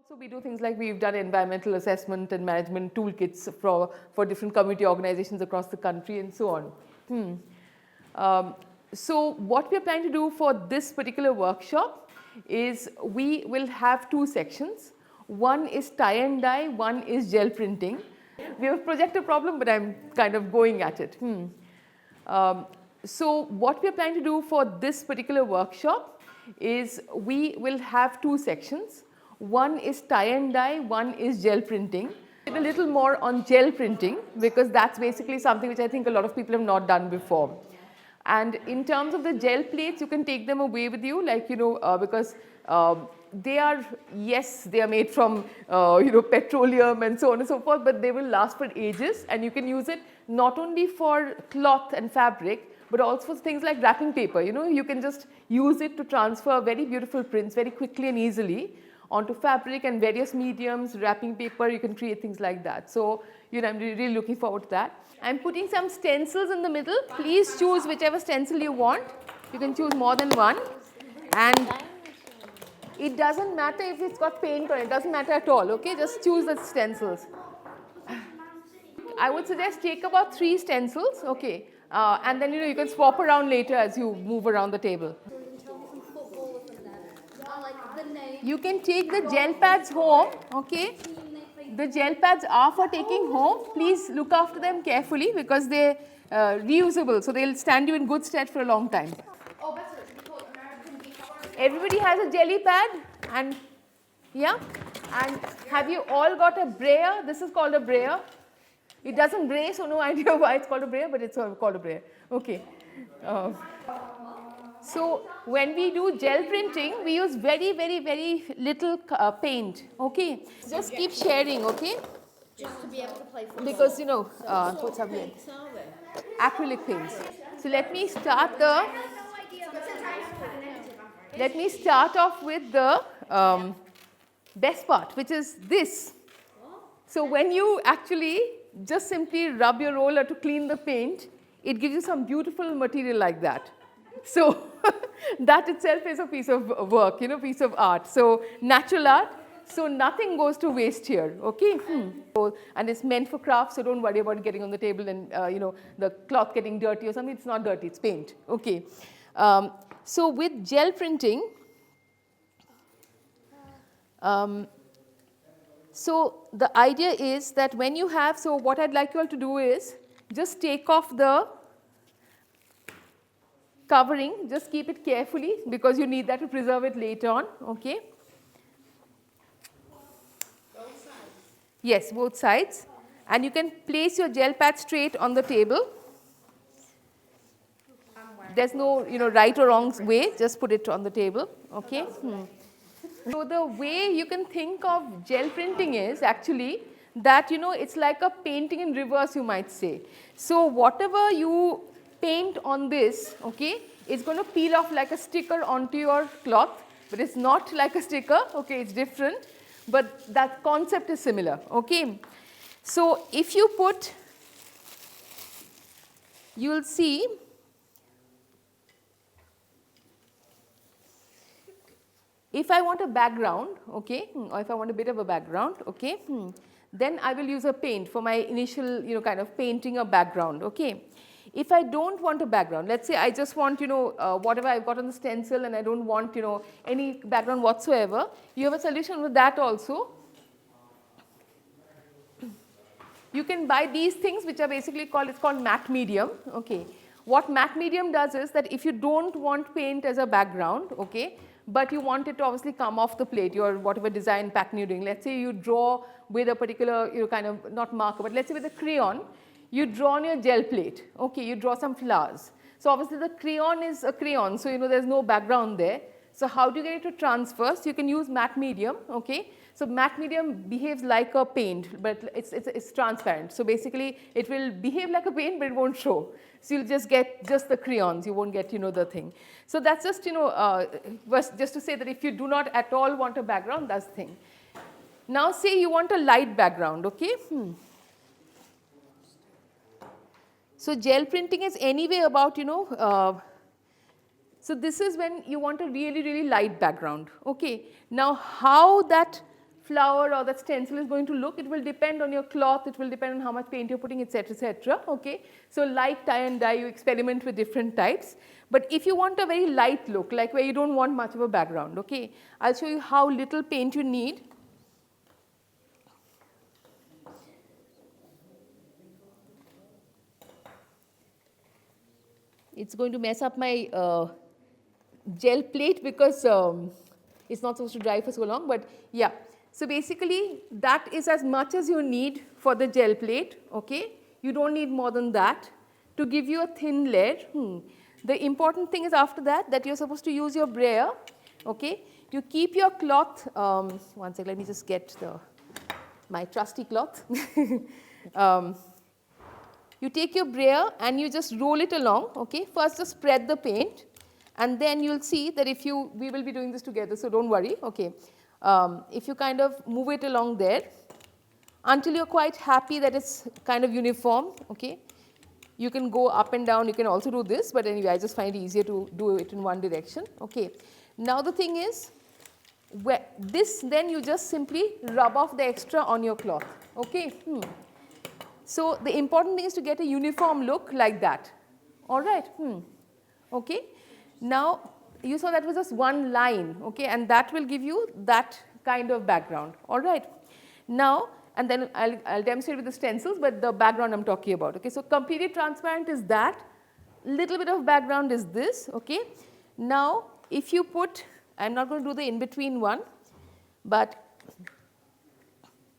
So we do things like we've done environmental assessment and management toolkits for different community organizations across the country and so on. So what we're planning to do for this particular workshop is we will have two sections. One is tie and dye, one is gel printing. We have a projector problem, but I'm kind of going at it. So what we're planning to do for this particular workshop is we will have two sections. One is tie and dye, one is gel printing. A little more on gel printing because that's basically something which I think a lot of people have not done before. And in terms of the gel plates, you can take them away with you, like, because they are, yes, they are made from, petroleum and so on and so forth, but they will last for ages and you can use it not only for cloth and fabric, but also for things like wrapping paper. You can just use it to transfer very beautiful prints very quickly and easily onto fabric and various mediums, wrapping paper, you can create things like that. So, I'm really looking forward to that. I'm putting some stencils in the middle. Please choose whichever stencil you want. You can choose more than one. And it doesn't matter if it's got paint on it, it doesn't matter at all, okay? Just choose the stencils. I would suggest take about 3 stencils, okay? And then, you can swap around later as you move around the table. You can take the gel pads home, okay? The gel pads are for taking home. Please look after them carefully because they're reusable, so they'll stand you in good stead for a long time. Everybody has a jelly pad and and have you all got a brayer? This is called a brayer. It doesn't bray, so no idea why it's called a brayer, but it's called a brayer. Okay. So when we do gel printing, we use very, very, very little paint, okay? Just keep sharing, okay? Just to be able to play football. Because, what's up here? Acrylic paints. So let me start off with the best part, which is this. So when you actually just simply rub your roller to clean the paint, it gives you some beautiful material like that. So that itself is a piece of work, piece of art. So natural art, so nothing goes to waste here, okay? So, and it's meant for craft, so don't worry about getting on the table and, the cloth getting dirty or something. It's not dirty, it's paint, okay? So with gel printing, so the idea is that when you have, so what I'd like you all to do is just take off the covering, just keep it carefully because you need that to preserve it later on, okay? Both sides? Yes, both sides. And you can place your gel pad straight on the table. There's no, right or wrong way, just put it on the table, okay? So the way you can think of gel printing is actually that, it's like a painting in reverse, you might say. So whatever you paint on this, okay, it's going to peel off like a sticker onto your cloth, but it's not like a sticker, okay, it's different, but that concept is similar, okay. So if you put, you'll see, if I want a background, okay, or if I want a bit of a background, okay, then I will use a paint for my initial, kind of painting a background, okay. If I don't want a background, let's say I just want, whatever I've got on the stencil and I don't want, any background whatsoever, you have a solution with that also. You can buy these things which are basically called, it's called matte medium, okay. What matte medium does is that if you don't want paint as a background, okay, but you want it to obviously come off the plate, your whatever design pattern you're doing. Let's say you draw with a particular, kind of, not marker, but let's say with a crayon, you draw on your gel plate, okay, you draw some flowers. So obviously the crayon is a crayon, so there's no background there. So how do you get it to transfer? So you can use matte medium, okay. So matte medium behaves like a paint, but it's transparent. So basically it will behave like a paint, but it won't show. So you'll just get just the crayons, you won't get, the thing. So that's just, just to say that if you do not at all want a background, that's the thing. Now say you want a light background, okay. So gel printing is anyway about, so this is when you want a really, really light background, okay. Now how that flower or that stencil is going to look. It will depend on your cloth, it will depend on how much paint you're putting, etc., etc. Okay. So like tie and dye, you experiment with different types. But if you want a very light look, like where you don't want much of a background, okay, I'll show you how little paint you need. It's going to mess up my gel plate because it's not supposed to dry for so long, but yeah. So basically that is as much as you need for the gel plate, okay. You don't need more than that to give you a thin layer. The important thing is after that you're supposed to use your brayer, okay. You keep your cloth, one sec, let me just get my trusty cloth. You take your brayer and you just roll it along, okay. First just spread the paint and then you'll see that we will be doing this together, so don't worry, okay. If you kind of move it along there until you're quite happy that it's kind of uniform, okay. You can go up and down, you can also do this, but anyway I just find it easier to do it in one direction, okay. Now the thing is, this then you just simply rub off the extra on your cloth, okay. So the important thing is to get a uniform look like that, alright, okay. Now you saw that was just one line, okay, and that will give you that kind of background, alright. Now, and then I'll demonstrate with the stencils, but the background I'm talking about, okay. So completely transparent is that, little bit of background is this, okay. Now if you put, I'm not going to do the in between one, but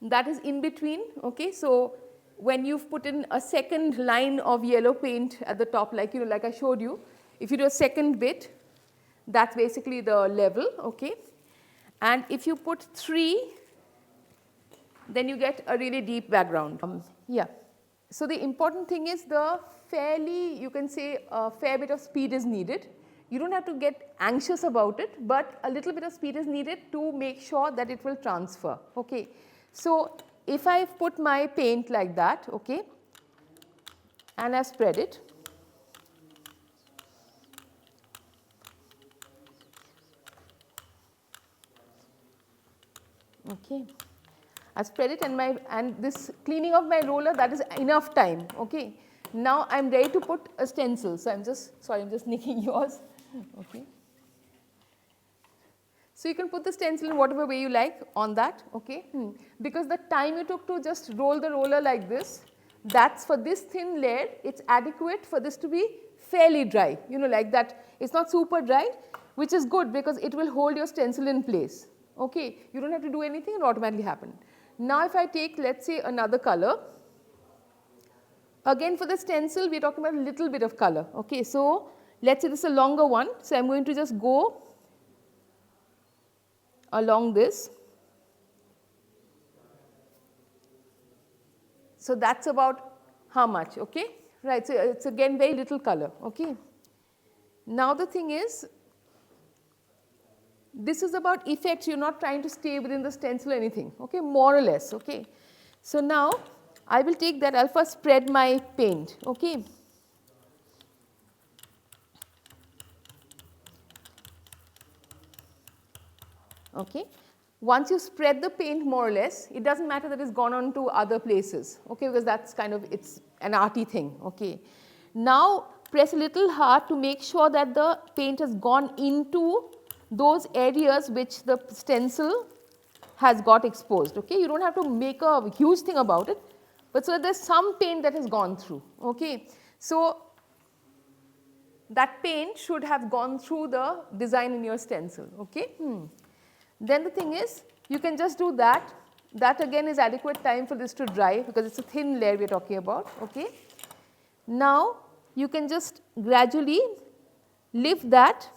that is in between, okay. So when you've put in a second line of yellow paint at the top, like like I showed you, if you do a second bit, that's basically the level, okay. And if you put 3, then you get a really deep background. Yeah. So the important thing is you can say a fair bit of speed is needed. You don't have to get anxious about it, but a little bit of speed is needed to make sure that it will transfer, okay. So if I've put my paint like that, okay, and I've spread it, okay, I spread it and this cleaning of my roller, that is enough time, okay. Now I'm ready to put a stencil, so I'm just nicking yours, okay. So you can put the stencil in whatever way you like on that, okay. Because the time you took to just roll the roller like this, that's for this thin layer, it's adequate for this to be fairly dry, like that. It's not super dry, which is good because it will hold your stencil in place, okay. You don't have to do anything, it will automatically happen. Now if I take, let's say, another color, again for the stencil we are talking about a little bit of color, okay. So let's say this is a longer one, so I'm going to just go along this. So that's about how much, okay, right. So it's again very little color, okay. Now the thing is, this is about effects, you're not trying to stay within the stencil or anything, okay, more or less, okay. So now I will take that, I'll first spread my paint, okay. Okay. Once you spread the paint more or less, it doesn't matter that it's gone on to other places, okay, because that's kind of, it's an arty thing, okay. Now press a little hard to make sure that the paint has gone into those areas which the stencil has got exposed, okay. You don't have to make a huge thing about it, but so there's some paint that has gone through, okay. So that paint should have gone through the design in your stencil, okay. Then the thing is, you can just do that. That again is adequate time for this to dry because it's a thin layer we are talking about, okay. Now you can just gradually lift that,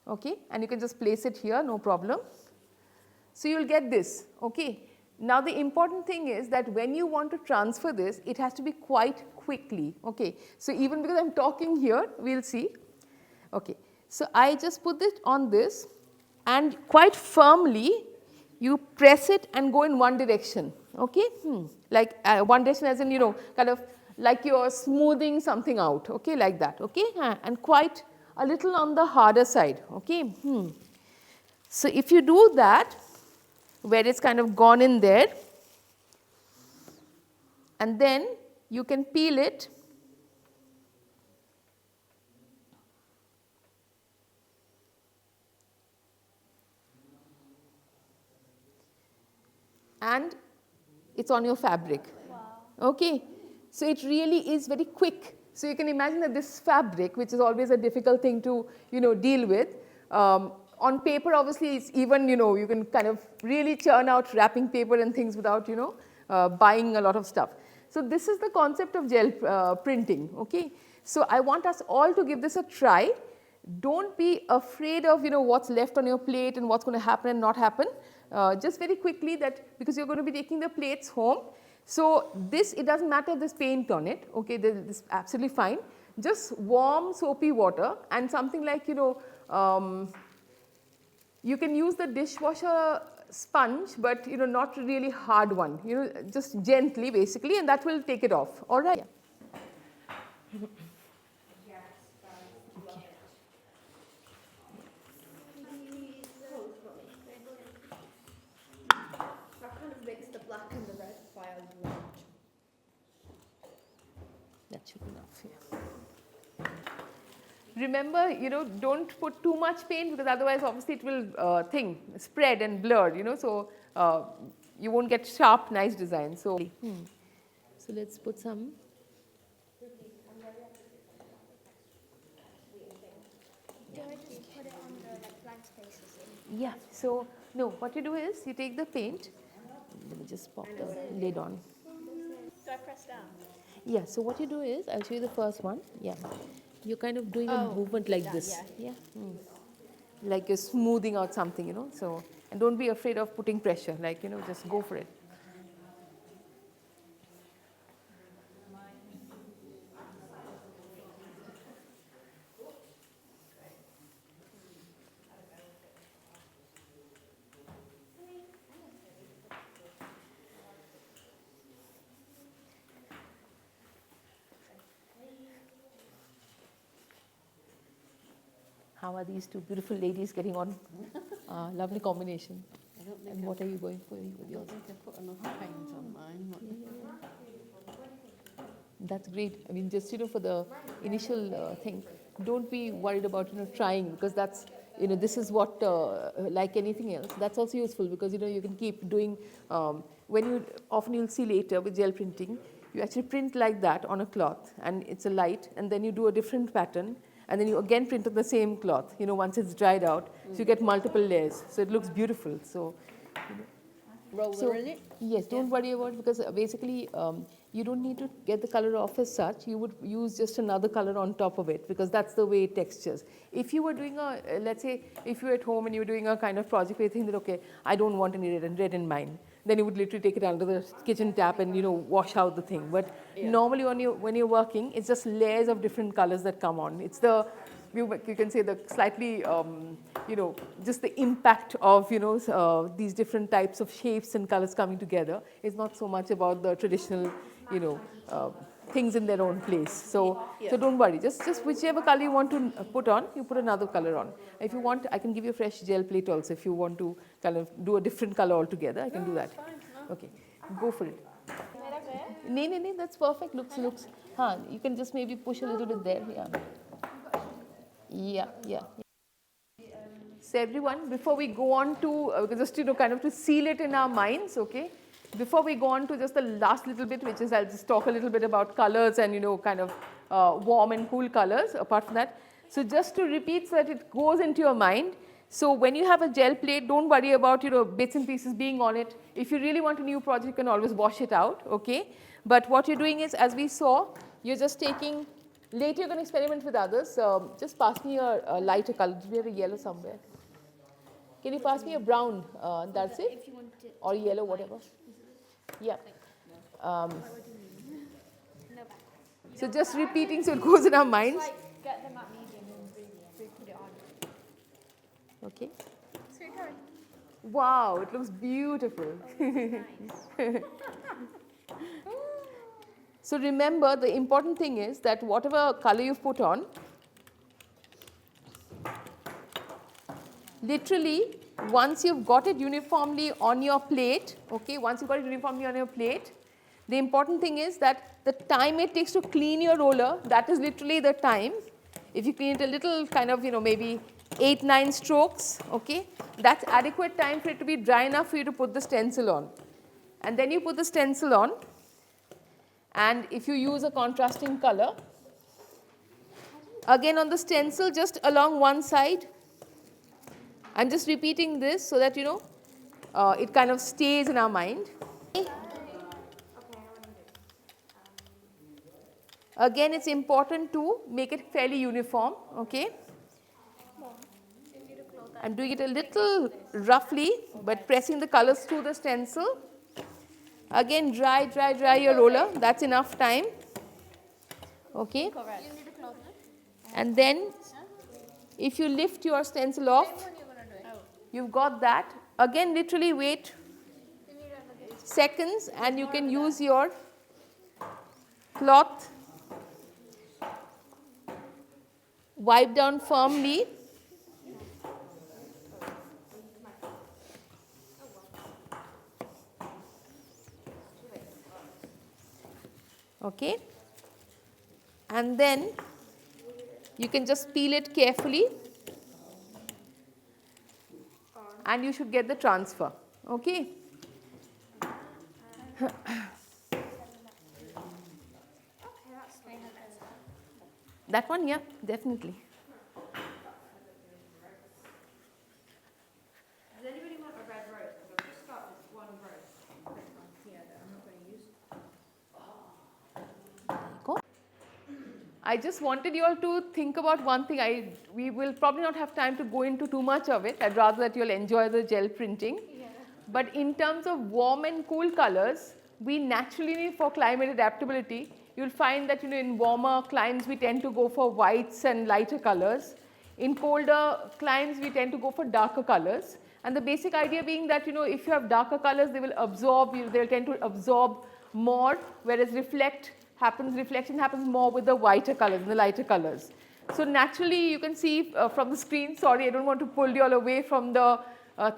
okay, and you can just place it here, no problem. So you will get this, okay. Now the important thing is that when you want to transfer this, it has to be quite quickly, okay. So even because I'm talking here, we'll see, okay. So I just put it on this and quite firmly you press it and go in one direction, okay. Like one direction as in, kind of like you're smoothing something out, okay, like that, okay, and quite a little on the harder side, okay. So if you do that, where it's kind of gone in there, and then you can peel it and it's on your fabric. Wow. Okay. So it really is very quick. So you can imagine that this fabric, which is always a difficult thing to deal with, on paper obviously it's even you can kind of really churn out wrapping paper and things without buying a lot of stuff. So this is the concept of gel printing. Okay. So I want us all to give this a try. Don't be afraid of what's left on your plate and what's going to happen and not happen. Just very quickly, that because you're going to be taking the plates home. So this, it doesn't matter if there's paint on it, okay, this is absolutely fine. Just warm soapy water and something like you can use the dishwasher sponge, but not really hard one, just gently basically, and that will take it off. All right. Yeah. That should be enough, yeah. Remember, don't put too much paint, because otherwise obviously it will spread and blur, so you won't get sharp, nice designs. So, so let's put some. Do I just put it on the blank spaces? Yeah, so no, what you do is you take the paint, let me just pop the lid on. Do I press down? Yeah, so what you do is, I'll show you the first one. Yeah, you're kind of doing a movement like this. Yeah, like you're smoothing out something, so, and don't be afraid of putting pressure, like, just go for it. How are these two beautiful ladies getting on? Lovely combination. And what are you going for with yours? I think I put enough paint on mine. That's great. I mean, just for the initial thing, don't be worried about trying, because that's this is what like anything else. That's also useful, because you can keep doing. Often you'll see later with gel printing, you actually print like that on a cloth, and it's a light, and then you do a different pattern. And then you again print on the same cloth, once it's dried out. So you get multiple layers. So it looks beautiful. So, Roller in it? Yes, don't worry about it, because basically you don't need to get the color off as such. You would use just another color on top of it, because that's the way it textures. If you were doing let's say, if you're at home and you're doing a kind of project where you think that, okay, I don't want any red in mine, then you would literally take it under the kitchen tap and wash out the thing. But normally when you're working, it's just layers of different colors that come on. It's you can say the slightly just the impact of these different types of shapes and colors coming together. It's not so much about the traditional things in their own place. So don't worry. Just whichever color you want to put on, you put another color on. If you want, I can give you a fresh gel plate also. If you want to kind of do a different color altogether, I can do that. Okay, go for it. No, that's perfect. Looks. You can just maybe push a little bit there. Yeah. So everyone, before we go on to just kind of to seal it in our minds, okay. Before we go on to just the last little bit, which is I'll just talk a little bit about colors and kind of warm and cool colors. Apart from that, so just to repeat so that it goes into your mind. So when you have a gel plate, don't worry about bits and pieces being on it. If you really want a new project, you can always wash it out, okay. But what you're doing is, as we saw, you're just taking. Later you're going to experiment with others. Just pass me a lighter color. Do we have a yellow somewhere? Can you pass me a brown, that's it? If you want it. Or yellow, whatever. Yeah. So just repeating so it goes in our minds. Get them at medium and put it on. Okay. Wow, it looks beautiful. So remember, the important thing is that whatever color you've put on, literally once you've got it uniformly on your plate, okay, once you've got it uniformly on your plate, the important thing is that the time it takes to clean your roller, that is literally the time. If you clean it a little kind of, maybe 8, 9 strokes, okay, that's adequate time for it to be dry enough for you to put the stencil on. And then you put the stencil on, and if you use a contrasting color, again on the stencil just along one side, I'm just repeating this so that it kind of stays in our mind. Again, it's important to make it fairly uniform, okay. I'm doing it a little roughly, but pressing the colors through the stencil. Again, dry your roller, that's enough time, okay. And then if you lift your stencil off, you've got that. Again, literally wait seconds and you can use your cloth, wipe down firmly. Okay, and then you can just peel it carefully and you should get the transfer, okay. That one, yeah, definitely. Does anybody want a red rose? Because I've just got this one rose here that I'm not going to use. I just wanted you all to think about one thing. We will probably not have time to go into too much of it. I'd rather that you'll enjoy the gel printing. Yeah. But in terms of warm and cool colors, we naturally need, for climate adaptability, you'll find that in warmer climes we tend to go for whites and lighter colors. In colder climes we tend to go for darker colors. And the basic idea being that if you have darker colors, they will absorb, they'll tend to absorb more, whereas reflection happens more with the whiter colors and the lighter colors. So naturally you can see from the screen, sorry I don't want to pull you all away from the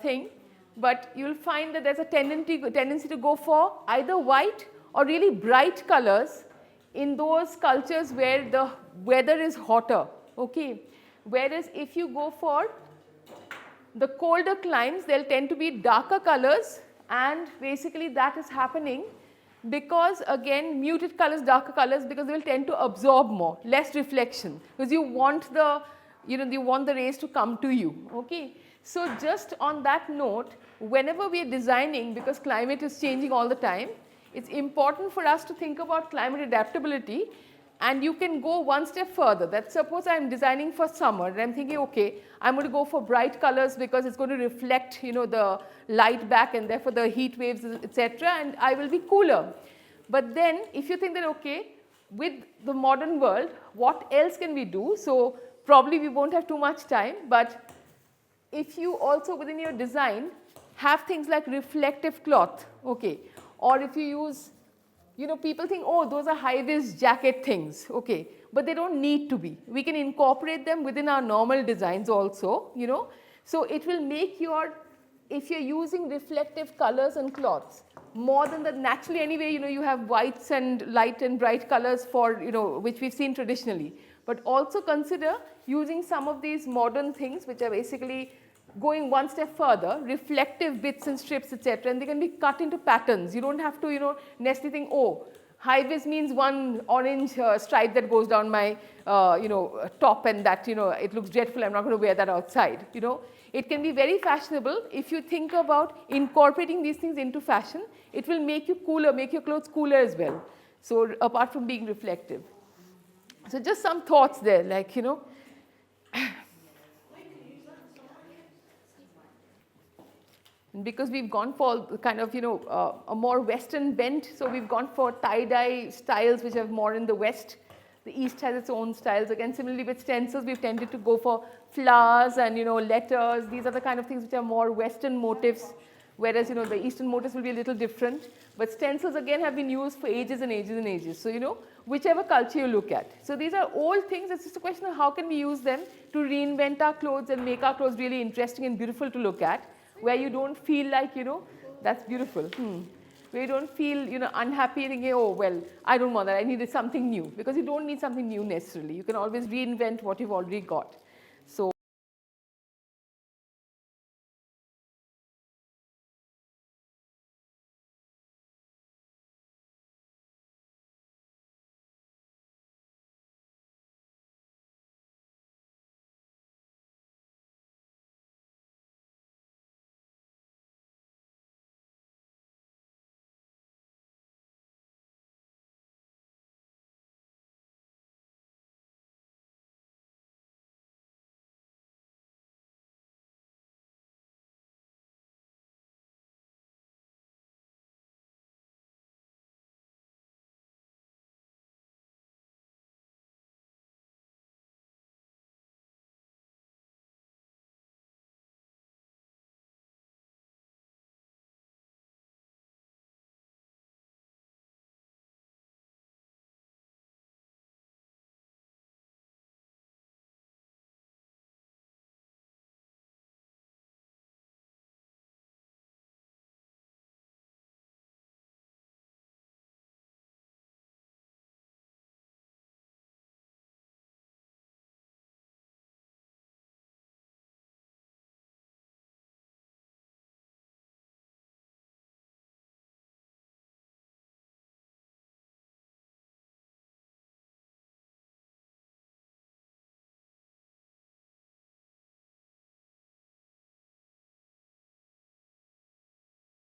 thing, but you'll find that there's a tendency to go for either white or really bright colors in those cultures where the weather is hotter, okay. Whereas if you go for the colder climes, they'll tend to be darker colors, and basically that is happening because again muted colors, darker colors, because they will tend to absorb more, less reflection, because you want the you want the rays to come to you, okay. So just on that note, whenever we are designing, because climate is changing all the time, it's important for us to think about climate adaptability. And you can go one step further. That suppose I am designing for summer and I am thinking, okay, I am going to go for bright colors because it's going to reflect the light back and therefore the heat waves, etc., and I will be cooler. But then if you think that, okay, with the modern world, what else can we do? So probably we won't have too much time, but if you also within your design have things like reflective cloth, okay, or if you use, people think, oh, those are high-vis jacket things, okay, but they don't need to be. We can incorporate them within our normal designs also, So it will make if you're using reflective colors and cloths, more than that, naturally anyway, you have whites and light and bright colors for, which we've seen traditionally. But also consider using some of these modern things which are basically going one step further, reflective bits and strips, etc., and they can be cut into patterns. You don't have to, necessarily think, oh, high-vis means one orange stripe that goes down my, top, and that, it looks dreadful, I'm not going to wear that outside, It can be very fashionable. If you think about incorporating these things into fashion, it will make you cooler, make your clothes cooler as well. So apart from being reflective. So just some thoughts there, like, because we've gone for kind of, a more Western bent, so we've gone for tie-dye styles which are more in the West. The East has its own styles. Again, similarly with stencils, we've tended to go for flowers and, letters. These are the kind of things which are more Western motifs, whereas, the Eastern motifs will be a little different. But stencils, again, have been used for ages and ages and ages. So, whichever culture you look at. So these are old things. It's just a question of how can we use them to reinvent our clothes and make our clothes really interesting and beautiful to look at. where you don't feel like, that's beautiful. Where you don't feel, unhappy thinking, oh, well, I don't want that. I needed something new. Because you don't need something new necessarily. You can always reinvent what you've already got.